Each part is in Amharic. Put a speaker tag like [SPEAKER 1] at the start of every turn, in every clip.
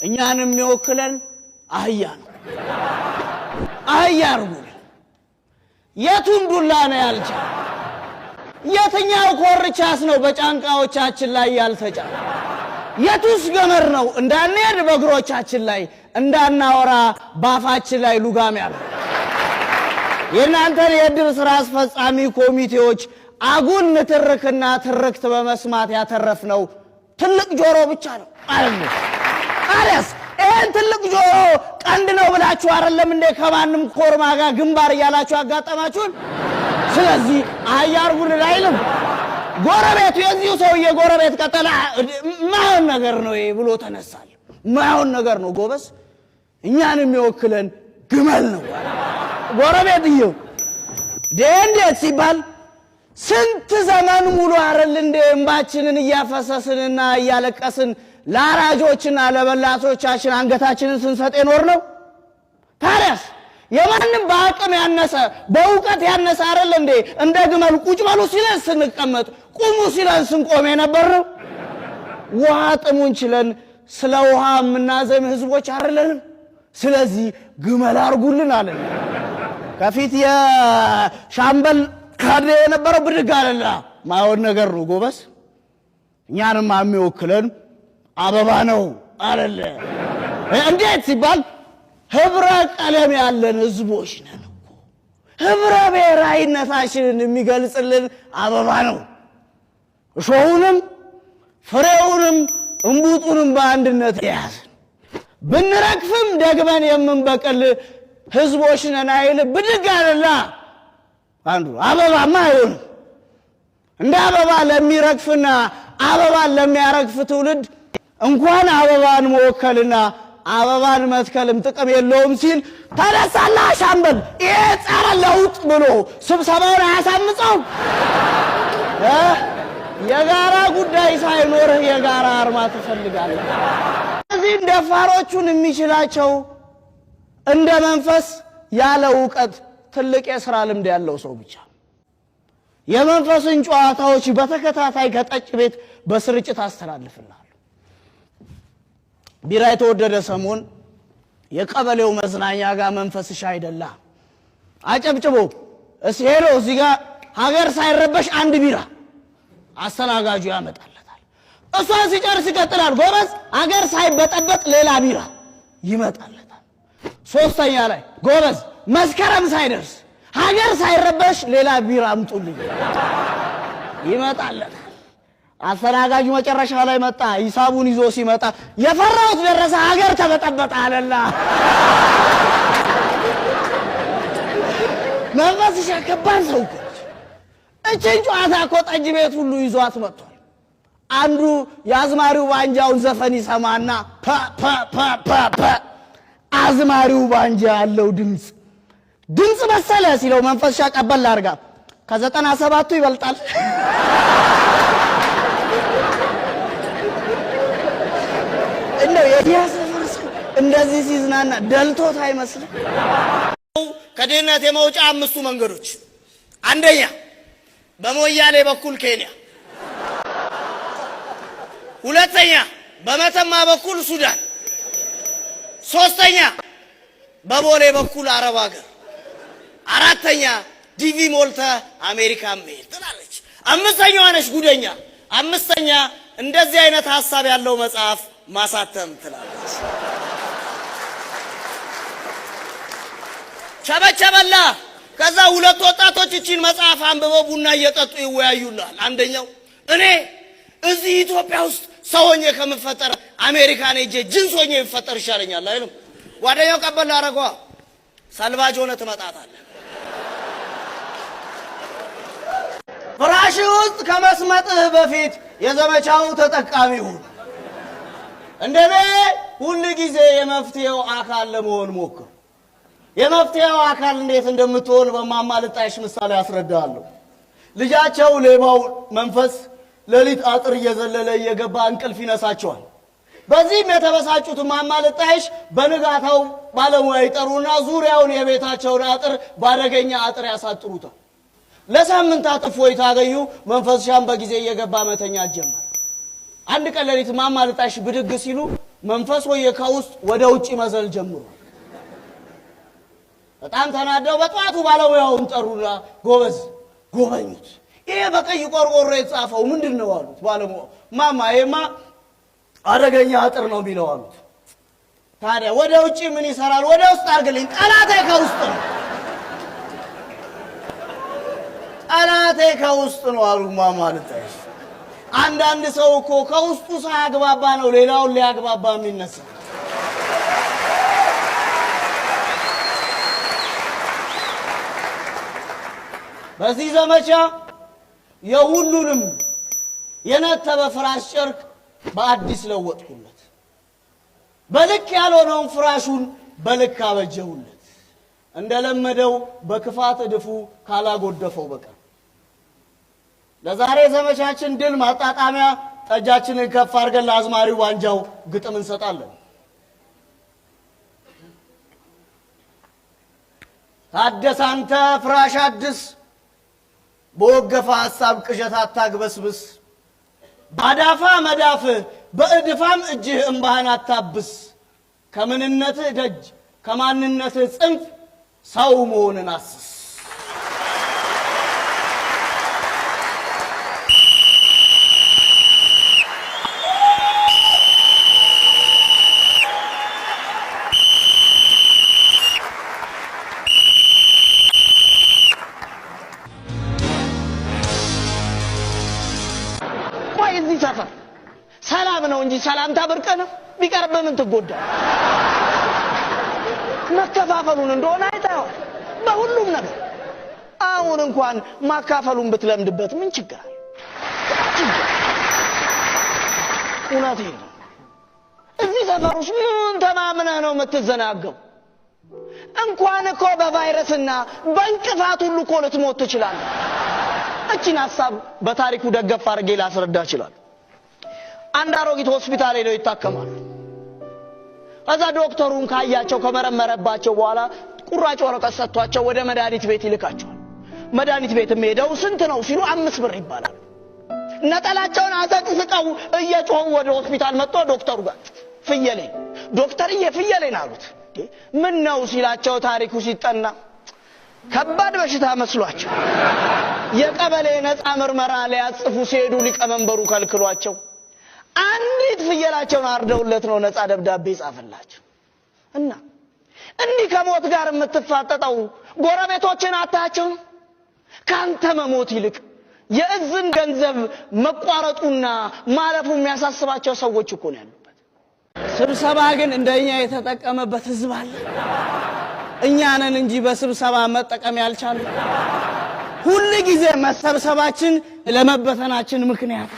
[SPEAKER 1] እኛንም የሚወክለን አህያ ነው። አህያ አርጉልን። የቱን ዱላ ነው ያልቻለ? የትኛው ኮርቻስ ነው በጫንቃዎቻችን ላይ ያልተጫነ? የቱስ ገመር ነው እንዳንሄድ በእግሮቻችን ላይ እንዳናወራ ባፋችን ላይ ሉጋም ያለ? የእናንተን የዕድር ስራ አስፈጻሚ ኮሚቴዎች አጉል ንትርክና ትርክት በመስማት ያተረፍነው ትልቅ ጆሮ ብቻ ነው አይደል? አለስ ይሄን ትልቅ ጆሮ ቀንድ ነው ብላችሁ አይደለም እንደ ከማንም ኮርማ ጋር ግንባር ያላችሁ አጋጠማችሁን? ስለዚህ አህያ አርጉልን አይልም። ጎረቤቱ የዚሁ ሰውዬ ጎረቤት ቀጠላ ማውን ነገር ነው ይሄ ብሎ ተነሳል። ማውን ነገር ነው ጎበስ፣ እኛን የሚወክለን ግመል ነው። ጎረቤትየው እንዴት ሲባል ስንት ዘመን ሙሉ አይደል እንደ እንባችንን እያፈሰስንና እያለቀስን ለአራጆችና ለበላቶቻችን አንገታችንን ስንሰጥ የኖር ነው። ታዲያስ የማንም በአቅም ያነሰ በእውቀት ያነሰ አይደል እንዴ እንደ ግመል ቁጭ በሉ ሲለን ስንቀመጥ ቁሙ ሲለን ስንቆም የነበር ነው። ውሃ ጥሙን ችለን ስለ ውሃ የምናዘም ህዝቦች አይደለንም። ስለዚህ ግመል አርጉልን አለን። ከፊት የሻምበል ካድሬ የነበረው ብድግ አለና ማይሆን ነገር ነው ጎበስ፣ እኛንም የሚወክለን አበባ ነው አለለ። እንዴት ሲባል ህብረ ቀለም ያለን ህዝቦች ነን እኮ። ህብረ ብሔራዊነታችንን የሚገልጽልን አበባ ነው። እሾሁንም ፍሬውንም እንቡጡንም በአንድነት ያዝን ብንረግፍም ደግመን የምንበቅል ህዝቦች ነን አይል ብድግ አለና አንዱ አበባማ አይሆንም። እንደ አበባ ለሚረግፍና አበባን ለሚያረግፍ ትውልድ እንኳን አበባን መወከልና አበባን መትከልም ጥቅም የለውም ሲል ተነሳላ ሻምበል። ይሄ ጸረ ለውጥ ብሎ ስብሰባውን አያሳምፀው። የጋራ ጉዳይ ሳይኖርህ የጋራ አርማ ትፈልጋለህ። እዚህ ደፋሮቹን የሚችላቸው እንደ መንፈስ ያለ ዕውቀት ትልቅ የሥራ ልምድ ያለው ሰው ብቻ። የመንፈስን ጨዋታዎች በተከታታይ ከጠጭ ቤት በስርጭት አስተላልፍልሃለሁ። ቢራ የተወደደ ሰሞን የቀበሌው መዝናኛ ጋር መንፈስሽ አይደላ አጨብጭቦ እስሄዶ እዚህ ጋር ሀገር ሳይረበሽ አንድ ቢራ አስተናጋጁ ያመጣለታል። እሷን ሲጨርስ ይቀጥላል። ጎበዝ ሀገር ሳይበጠበጥ ሌላ ቢራ ይመጣለታል። ሶስተኛ ላይ ጎበዝ መስከረም ሳይደርስ ሀገር ሳይረበሽ ሌላ ቢራ አምጡልኝ ይመጣለታል። አስተናጋጁ መጨረሻ ላይ መጣ። ሂሳቡን ይዞ ሲመጣ የፈራሁት ደረሰ ሀገር ተበጠበጠ አለላ። መንፈስሽ ከባድ ሰው እኮ እቺን ጨዋታ እኮ ጠጅ ቤት ሁሉ ይዟት መጥቷል። አንዱ የአዝማሪው ባንጃውን ዘፈን ይሰማና ፓ ፓ ፓ ፓ ፓ አዝማሪው ባንጃ ያለው ድምጽ መሰለ ሲለው መንፈስሽ ቀበል አርጋ ከ97ቱ ይበልጣል። እንደው የዲያስፖራስ እንደዚህ ሲዝናና ደልቶት አይመስልም። ከድህነት የመውጫ 5 መንገዶች፣ አንደኛ በሞያሌ በኩል ኬንያ፣ ሁለተኛ በመተማ በኩል ሱዳን፣ ሶስተኛ በቦሌ በኩል አረብ ሀገር፣ አራተኛ ዲቪ ሞልተ አሜሪካ መሄድ ትላለች። አምስተኛዋ ነሽ ጉደኛ። አምስተኛ እንደዚህ አይነት ሐሳብ ያለው መጽሐፍ ማሳተም ትላለች። ቸበቸበላ። ከዛ ሁለት ወጣቶች እቺን መጽሐፍ አንብበው ቡና እየጠጡ ይወያዩላል። አንደኛው እኔ እዚህ ኢትዮጵያ ውስጥ ሰውኜ ከምፈጠር አሜሪካን ሄጄ ጅንስ ሆኜ ይፈጠር ይሻለኛል አይልም። ጓደኛው ቀበል አረጋዋ ሰልባጅ ሆነ ትመጣታለህ። ፍራሽ ውስጥ ከመስመጥህ በፊት የዘመቻው ተጠቃሚ ሁን። እንደኔ ሁሉ ጊዜ የመፍትሄው አካል ለመሆን ሞክር። የመፍትሄው አካል እንዴት እንደምትሆን በማማ ልጣይሽ ምሳሌ ያስረዳለሁ። ልጃቸው ሌባው መንፈስ ሌሊት አጥር እየዘለለ እየገባ እንቅልፍ ይነሳቸዋል። በዚህም የተበሳጩት ማማ ልጣይሽ በንጋታው ባለሙያ ይጠሩና ዙሪያውን የቤታቸውን አጥር ባደገኛ አጥር ያሳጥሩታል። ለሳምንታት እፎይታ አገኙ። መንፈስሻም በጊዜ እየገባ መተኛት ጀመረ። አንድ ቀን ሌሊት ማማ ልጣይሽ ብድግ ሲሉ መንፈስ ወይ ከውስጥ ወደ ውጪ መዘል ጀምሮ በጣም ተናደው በጧቱ ባለሙያውን ጠሩና ጎበዝ ጎበኙት ይሄ በቀይ ቆርቆሮ የተጻፈው ምንድነው አሉት ባለሙያው ማማ ይሄማ አደገኛ አጥር ነው ቢለው አሉት ታዲያ ወደ ውጪ ምን ይሰራል ወደ ውስጥ አርግልኝ ጠላቴ ከውስጥ ነው ጠላቴ ከውስጥ ነው አሉ ማማ ለታሽ አንዳንድ ሰው እኮ ከውስጡ ሳያግባባ ነው ሌላውን ሊያግባባ የሚነሳ በዚህ ዘመቻ የሁሉንም የነተበ ፍራሽ ጨርቅ በአዲስ ለወጥኩለት በልክ ያልሆነውን ፍራሹን በልክ አበጀሁለት እንደለመደው በክፋት እድፉ ካላጎደፈው በቀር ለዛሬ ዘመቻችን ድል ማጣጣሚያ ጠጃችንን ከፍ አድርገን ለአዝማሪው ዋንጃው ግጥም እንሰጣለን ታደሰ አንተ ፍራሽ አዲስ በወገፋ ሐሳብ ቅዠት አታግበስብስ ባዳፋ መዳፍ በእድፋም እጅህ እንባህን አታብስ ከምንነትህ ደጅ ከማንነትህ ጽንፍ ሰው መሆንን አስስ ሰላም ነው እንጂ ሰላምታ ብርቅ ነው ቢቀርብ ምን ትጎዳ መከፋፈሉን እንደሆነ አይታው በሁሉም ነገር አሁን እንኳን ማካፈሉን ብትለምድበት ምን ችግር አለ እውነት ነው እዚህ ሰፈሩስ ምን ተማምነህ ነው የምትዘናገው እንኳን እኮ በቫይረስና በእንቅፋት ሁሉ እኮ ልትሞት ትችላለህ እቺን ሐሳብ በታሪኩ ደገፍ አድርጌ ላስረዳ ይችላል አንድ አሮጊት ሆስፒታል ሄደው ይታከማሉ አዛ ዶክተሩን ካያቸው ከመረመረባቸው በኋላ ቁራጭ ወረቀት ሰጥቷቸው ወደ መድኃኒት ቤት ይልካቸዋል መድኃኒት ቤትም ሄደው ስንት ነው ሲሉ 5 ብር ይባላል ነጠላቸውን አዘቅዝቀው እየጮሁ ወደ ሆስፒታል መጥቶ ዶክተሩ ጋር ፍየሌ ዶክተርዬ ፍየሌን አሉት ምን ነው ሲላቸው ታሪኩ ሲጠና ከባድ በሽታ መስሏቸው የቀበሌ ነፃ ምርመራ ሊያጽፉ ሲሄዱ ሊቀመንበሩ ከልክሏቸው አንዲት ፍየላቸውን አርደውለት ነው ነፃ ደብዳቤ ጻፈላቸው እና እንዲህ ከሞት ጋር የምትፋጠጠው ጎረቤቶችን አታቸው ካንተ መሞት ይልቅ የእዝን ገንዘብ መቋረጡና ማለፉ የሚያሳስባቸው ሰዎች እኮ ነው ያሉበት ስብሰባ ግን እንደኛ የተጠቀመበት ህዝብ አለ እኛ ነን እንጂ በስብሰባ መጠቀም ያልቻለ ሁሉ ጊዜ መሰብሰባችን ለመበተናችን ምክንያት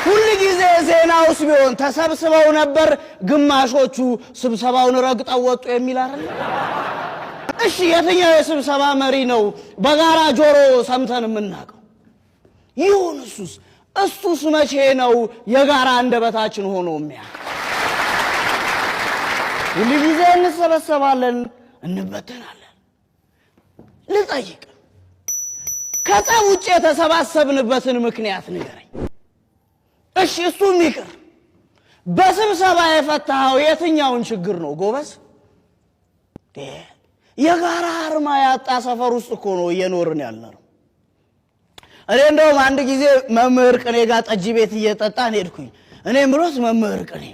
[SPEAKER 1] ሁሉ ጊዜ ዜናውስ ቢሆን ተሰብስበው ነበር ግማሾቹ ስብሰባውን ረግጠው ወጡ የሚል አይደል እሺ የትኛው የስብሰባ መሪ ነው በጋራ ጆሮ ሰምተን የምናቀው ይሁን እሱስ መቼ ነው የጋራ አንደበታችን ሆኖ የሚያ ሁሉ ጊዜ እንሰበሰባለን እንበተናለን ልጠይቅ ከጸብ ውጭ የተሰባሰብንበትን ምክንያት ንገረኝ እሺ እሱም ይቅር በስብሰባ የፈታው የትኛውን ችግር ነው ጎበዝ የጋራ አርማ ያጣ ሰፈር ውስጥ እኮ ነው እየኖርን ያለነው እኔ እንደውም አንድ ጊዜ መምህር ቅኔ ጋር ጠጅ ቤት እየጠጣን ሄድኩኝ እኔም ብሎት መምህር ቅኔ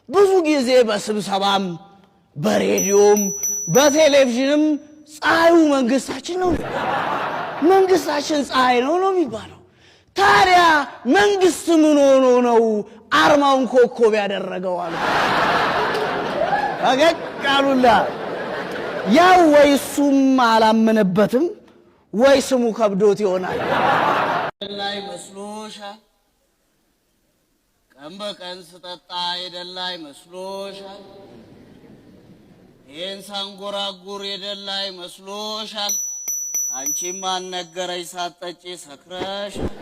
[SPEAKER 1] ብዙ ጊዜ በስብሰባም በሬዲዮም በቴሌቪዥንም ፀሐዩ መንግስታችን ነው መንግስታችን ፀሐይ ነው የሚባለው ታዲያ መንግስት ምን ሆኖ ነው አርማውን ኮከብ ያደረገው አሉ አገቃሉላ ያው ወይሱም አላመነበትም ወይ ስሙ ከብዶት ይሆናል ላይ መስሎሻል ቀን በቀን ስጠጣ የደላይ መስሎሻል ይህን ሳንጎራጉር የደላይ መስሎሻል አንቺም አልነገረሽ ሳትጠጪ ሰክረሻል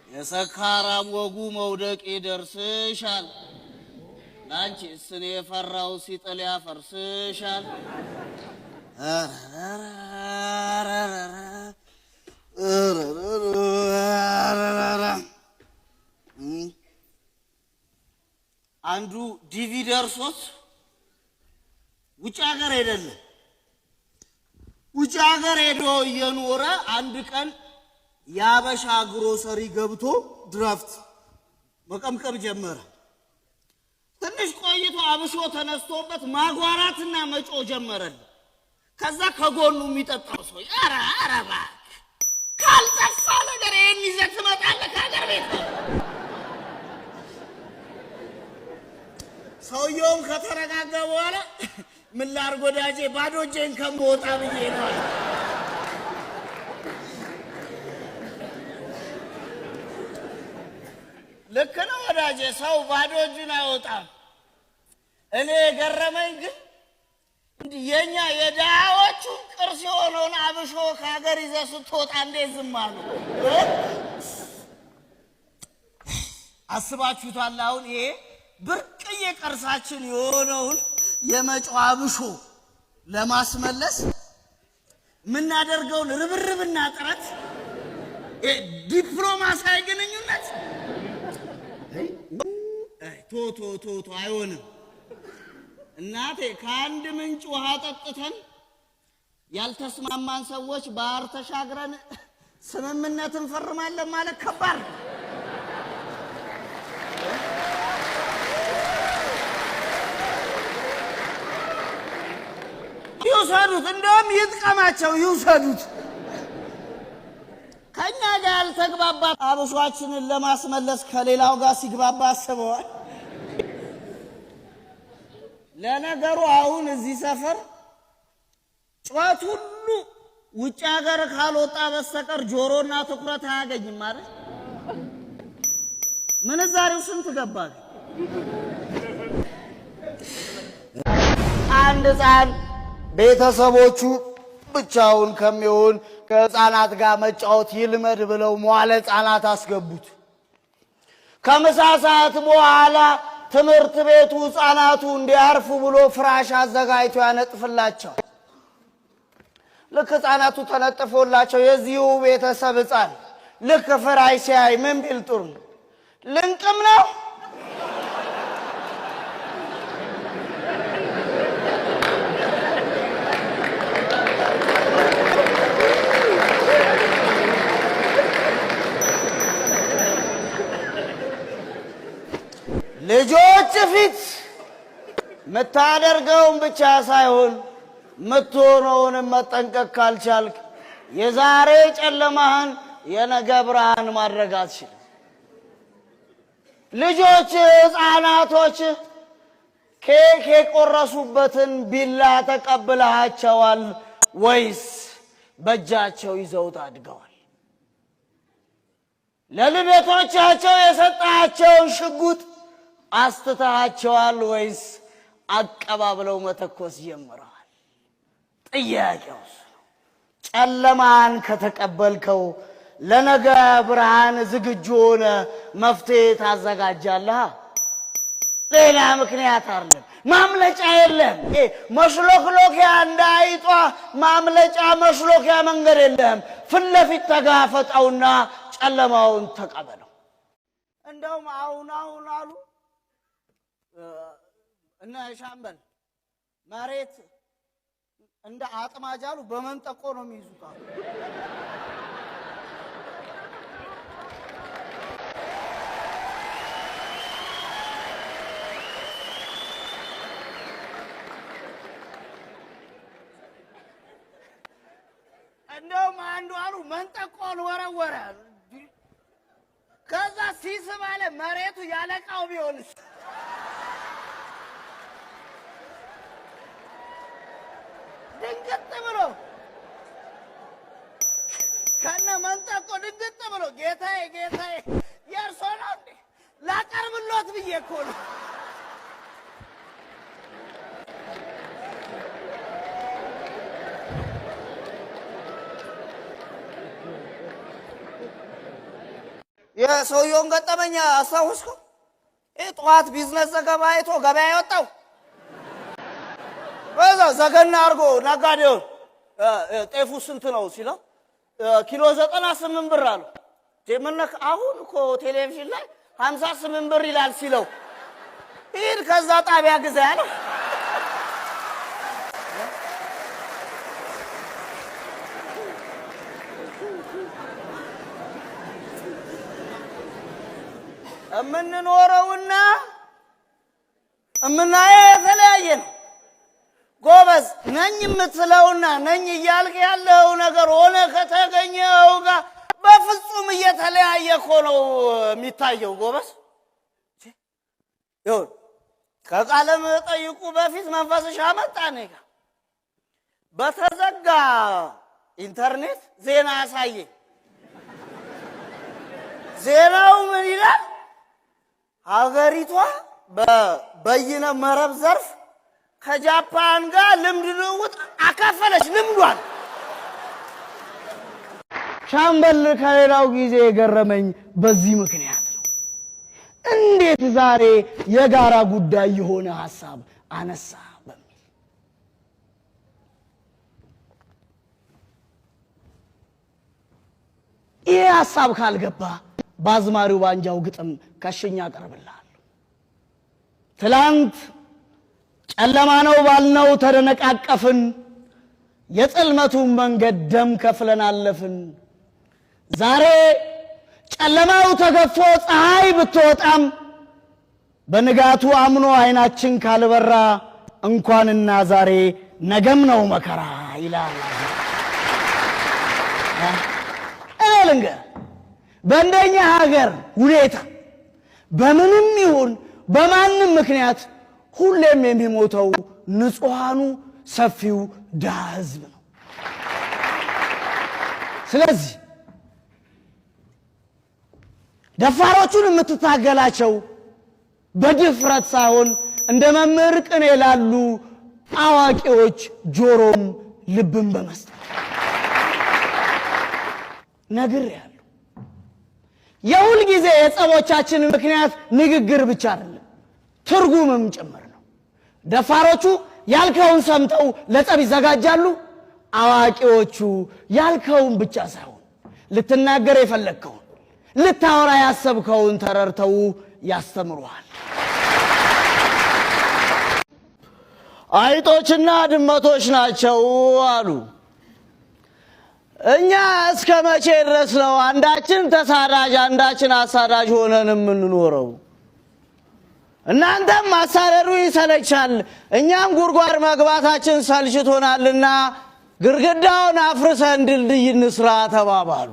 [SPEAKER 1] የሰካራም ወጉ መውደቅ ይደርስሻል ላንቺስ እኔ የፈራው ሲጥል ያፈርስሻል አንዱ ዲቪ ደርሶት ውጭ ሀገር አይደለም ውጭ ሀገር ሄዶ እየኖረ አንድ ቀን ያበሻ ግሮሰሪ ገብቶ ድራፍት መቀምቀም ጀመረ። ትንሽ ቆይቶ አብሾ ተነስቶበት ማጓራትና መጮ ጀመረ። ከዛ ከጎኑ የሚጠጣው ሰው አረባ ካልጠፋ ነገር ይሄን ይዘህ ትመጣለህ ከሀገር ቤት። ሰውየውም ከተረጋጋ በኋላ ምን ላድርግ ወዳጄ ባዶ እጄን ከምወጣ ብዬ ነው አለ። ልክ ነው ወዳጄ፣ ሰው ባዶ እጁን አይወጣም። እኔ የገረመኝ ግን የኛ የድሃዎቹ ቅርስ የሆነውን አብሾ ከሀገር ይዘህ ስትወጣ እንዴት ዝም አሉ? አስባችሁታል? አሁን ይሄ ብርቅዬ ቅርሳችን የሆነውን የመጫው አብሾ ለማስመለስ የምናደርገውን ርብርብና ጥረት ዲፕሎማሲያዊ ግንኙነት ቶ አይሆንም። እናቴ ከአንድ ምንጭ ውሃ ጠጥተን ያልተስማማን ሰዎች ባህር ተሻግረን ስምምነት እንፈርማለን ማለት ከባድ ነው። ይውሰዱት፣ እንደውም ይጥቀማቸው፣ ይውሰዱት። ከኛ ጋር ያልተግባባ አብሿችንን ለማስመለስ ከሌላው ጋር ሲግባባ አስበዋል። ለነገሩ አሁን እዚህ ሰፈር ጨዋት ሁሉ ውጭ ሀገር ካልወጣ በስተቀር ጆሮና ትኩረት አያገኝም ማለት። ምንዛሬው ስንት ገባ? አንድ ሕፃን ቤተሰቦቹ ብቻውን ከሚሆን ከሕፃናት ጋር መጫወት ይልመድ ብለው መዋለ ሕፃናት አስገቡት። ከምሳ ሰዓት በኋላ ትምህርት ቤቱ ሕፃናቱ እንዲያርፉ ብሎ ፍራሽ አዘጋጅቶ ያነጥፍላቸው። ልክ ሕፃናቱ ተነጥፎላቸው የዚሁ ቤተሰብ ሕፃን ልክ ፍራሽ ሲያይ ምን ቢል ጥሩ ነው? ልንቅም ነው? ልጆች ፊት ምታደርገውን ብቻ ሳይሆን ምትሆነውንም መጠንቀቅ ካልቻልክ የዛሬ ጨለማህን የነገ ብርሃን ማድረግ አትችልም። ልጆች ሕፃናቶች ኬክ የቆረሱበትን ቢላ ተቀብለሃቸዋል ወይስ በእጃቸው ይዘውት አድገዋል? ለልደቶቻቸው የሰጣቸውን ሽጉጥ አስተታቸዋል ወይስ አቀባብለው መተኮስ ጀምረዋል? ጥያቄው ጨለማን ከተቀበልከው ለነገ ብርሃን ዝግጁ ሆነ መፍትሄ ታዘጋጃለህ። ሌላ ምክንያት አይደለም፣ ማምለጫ የለም። መሽሎክሎኪያ እንዳይጧ ማምለጫ መሽሎኪያ መንገድ የለም። ፊት ለፊት ተጋፈጠውና ጨለማውን ተቀበለው። እንደውም አሁን አሉ እና ሻምበል መሬት እንደ አጥማጅ አሉ በመንጠቆ ነው የሚይዙት። እንደውም አንዱ አሉ መንጠቆን ወረወረ። ከዛ ሲስብ አለ መሬቱ ያለቃው ቢሆንስ? ድንግጥ ብሎ ከነ መንጠቆ ድንግጥ ብሎ ጌታዬ የእርሶ ነው እንዴ? ላቀርብሎት ብዬ እኮ ነው። የሰውየውን ገጠመኛ አስታውስኩ። ጠዋት ቢዝነስ ዘገባ አይቶ ገበያ የወጣው በዛ ዘገና አድርጎ ነጋዴውን ጤፉ ስንት ነው ሲለው ኪሎ 98 ብር አሉ። አሁን እኮ ቴሌቪዥን ላይ 58 ብር ይላል ሲለው ሂድ ከዛ ጣቢያ ግዛ ያለው እምንኖረውና እምናየው የተለያየ ነው። ጎበዝ ነኝ የምትለውና ነኝ እያልክ ያለው ነገር ሆነ ከተገኘው ጋር በፍጹም እየተለያየ እኮ ነው የሚታየው። ጎበዝ ይሁን ከቃለ መጠይቁ በፊት መንፈስሽ አመጣኝ ጋር በተዘጋ ኢንተርኔት ዜና ያሳየኝ። ዜናው ምን ይላል? ሀገሪቷ በበይነ መረብ ዘርፍ ከጃፓን ጋር ልምድ ልውውጥ አካፈለች። ልምዷን ሻምበል ከሌላው ጊዜ የገረመኝ በዚህ ምክንያት ነው። እንዴት ዛሬ የጋራ ጉዳይ የሆነ ሐሳብ አነሳ በሚል ይህ ሐሳብ ካልገባ ባዝማሪው ባንጃው ግጥም ከሽኛ ቀርብልሃል። ትላንት ጨለማ ነው ባልነው ተደነቃቀፍን፣ የጽልመቱን መንገድ ደም ከፍለን አለፍን። ዛሬ ጨለማው ተገፎ ፀሐይ ብትወጣም በንጋቱ አምኖ አይናችን ካልበራ እንኳንና ዛሬ ነገም ነው መከራ ይላል። እኔ ልንገርህ በእንደኛ ሀገር ሁኔታ በምንም ይሁን በማንም ምክንያት ሁሌም የሚሞተው ንጹሃኑ ሰፊው ድሃ ህዝብ ነው። ስለዚህ ደፋሮቹን የምትታገላቸው በድፍረት ሳይሆን እንደ መምህር ቅኔ ላሉ አዋቂዎች ጆሮም ልብም በመስጠት ነግሬያለሁ። የሁል ጊዜ የጸቦቻችን ምክንያት ንግግር ብቻ አይደለም ትርጉምም ጭምር ነው። ደፋሮቹ ያልከውን ሰምተው ለጸብ ይዘጋጃሉ። አዋቂዎቹ ያልከውን ብቻ ሳይሆን ልትናገር የፈለግከውን ልታወራ ያሰብከውን ተረርተው ያስተምሩሃል። አይጦችና ድመቶች ናቸው አሉ። እኛ እስከ መቼ ድረስ ነው አንዳችን ተሳዳጅ አንዳችን አሳዳጅ ሆነን የምንኖረው? እናንተም ማሳደሩ ይሰለቻል፣ እኛም ጉርጓር መግባታችን ሰልችቶናልና ግርግዳውን አፍርሰን ድልድይ እንስራ ተባባሉ።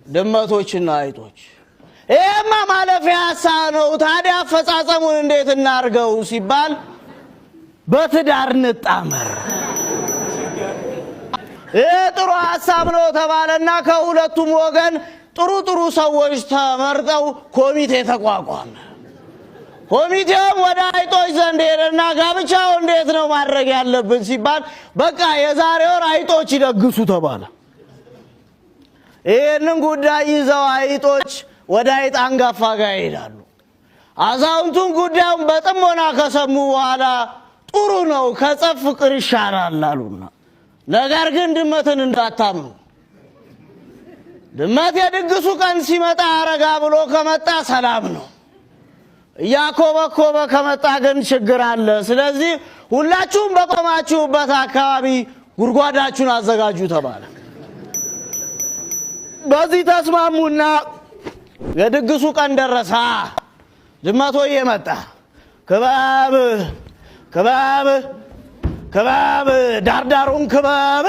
[SPEAKER 1] ድመቶችና አይጦች። ይሄማ ማለፊያ ሐሳብ ነው። ታዲያ አፈጻጸሙን እንዴት እናርገው ሲባል በትዳር እንጣመር። ይሄ ጥሩ ሐሳብ ነው ተባለና ከሁለቱም ወገን ጥሩ ሰዎች ተመርጠው ኮሚቴ ተቋቋመ። ኮሚቴውም ወደ አይጦች ዘንድ ሄደና ጋብቻው እንዴት ነው ማድረግ ያለብን ሲባል በቃ የዛሬ ወር አይጦች ይደግሱ ተባለ። ይህንን ጉዳይ ይዘው አይጦች ወደ አይጥ አንጋፋ ጋር ይሄዳሉ። አዛውንቱን ጉዳዩን በጥሞና ከሰሙ በኋላ ጥሩ ነው ከጸብ ፍቅር ይሻላል አሉና፣ ነገር ግን ድመትን እንዳታምኑ። ድመት የድግሱ ቀን ሲመጣ አረጋ ብሎ ከመጣ ሰላም ነው፣ እያኮበኮበ ከመጣ ግን ችግር አለ። ስለዚህ ሁላችሁም በቆማችሁበት አካባቢ ጉድጓዳችሁን አዘጋጁ ተባለ። በዚህ ተስማሙና የድግሱ ቀን ደረሰ። ድመቶዬ መጣ። ክበብ ክበብ ክበብ ዳርዳሩን ክበብ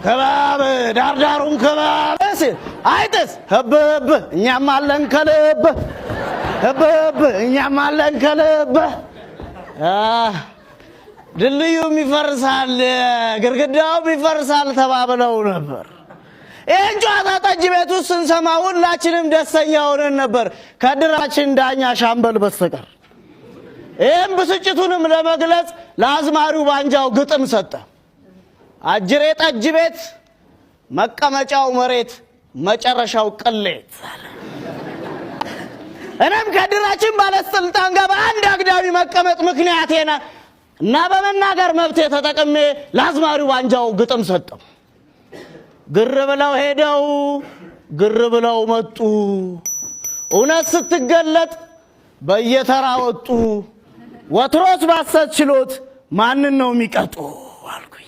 [SPEAKER 1] ክበብ ዳርዳሩን ክበብ ሲል አይጥስ ህብብ እኛም አለን ከልብ ህብብ እኛም አለን ከልብ። ድልድዩም ይፈርሳል ግርግዳውም ይፈርሳል ተባብለው ነበር። ይህን ጨዋታ ጠጅ ቤት ውስጥ ስንሰማ ሁላችንም ደስተኛ ሆነን ነበር ከድራችን ዳኛ ሻምበል በስተቀር። ይህም ብስጭቱንም ለመግለጽ ለአዝማሪው ባንጃው ግጥም ሰጠ። አጅሬ ጠጅ ቤት መቀመጫው መሬት መጨረሻው ቅሌት። እኔም ከድራችን ባለስልጣን ጋር በአንድ አግዳሚ መቀመጥ ምክንያቴና እና በመናገር መብቴ ተጠቅሜ ለአዝማሪው ባንጃው ግጥም ሰጠው። ግር ብለው ሄደው ግር ብለው መጡ፣ እውነት ስትገለጥ በየተራ ወጡ። ወትሮስ ባሰት ችሎት ማንን ነው የሚቀጡ አልኩኝ።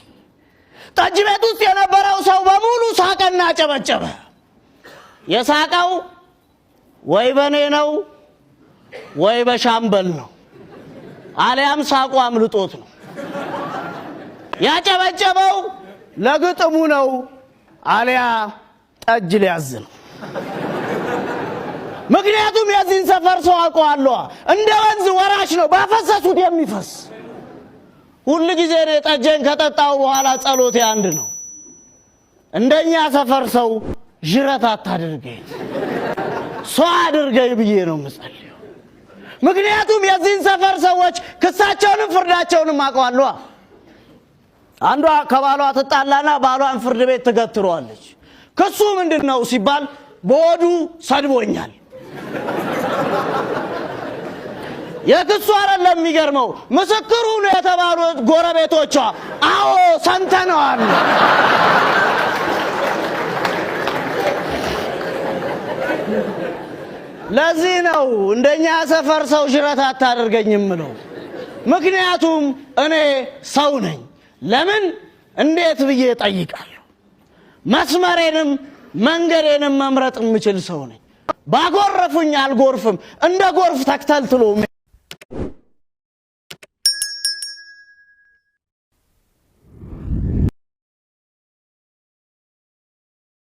[SPEAKER 1] ጠጅ ቤት ውስጥ የነበረው ሰው በሙሉ ሳቀና ጨበጨበ። የሳቀው ወይ በኔ ነው ወይ በሻምበል ነው፣ አሊያም ሳቁ አምልጦት ነው። ያጨበጨበው ለግጥሙ ነው፣ አሊያ ጠጅ ሊያዝ ነው። ምክንያቱም የዚህን ሰፈር ሰው አውቀዋለሁ። እንደ ወንዝ ወራሽ ነው፣ ባፈሰሱት የሚፈስ። ሁሉ ጊዜ እኔ ጠጄን ከጠጣው በኋላ ጸሎቴ አንድ ነው። እንደኛ ሰፈር ሰው ጅረት አታድርገኝ፣ ሰው አድርገኝ ብዬ ነው የምጸልየው። ምክንያቱም የዚህን ሰፈር ሰዎች ክሳቸውንም ፍርዳቸውንም አውቀዋለሁ። አንዷ ከባሏ ትጣላና ባሏን ፍርድ ቤት ትገትረዋለች። ክሱ ምንድነው ሲባል በወዱ ሰድቦኛል። የክሱ አይደለም የሚገርመው፣ ምስክሩ ነው የተባሉት ጎረቤቶቿ አዎ ሰምተነዋል። ለዚህ ነው እንደኛ ሰፈር ሰው ጅረት አታደርገኝም ነው። ምክንያቱም እኔ ሰው ነኝ። ለምን እንዴት ብዬ ጠይቃለሁ። መስመሬንም መንገዴንም መምረጥ የምችል ሰው ነኝ። ባጎረፉኝ አልጎርፍም፣ እንደ ጎርፍ ተክተልትሎ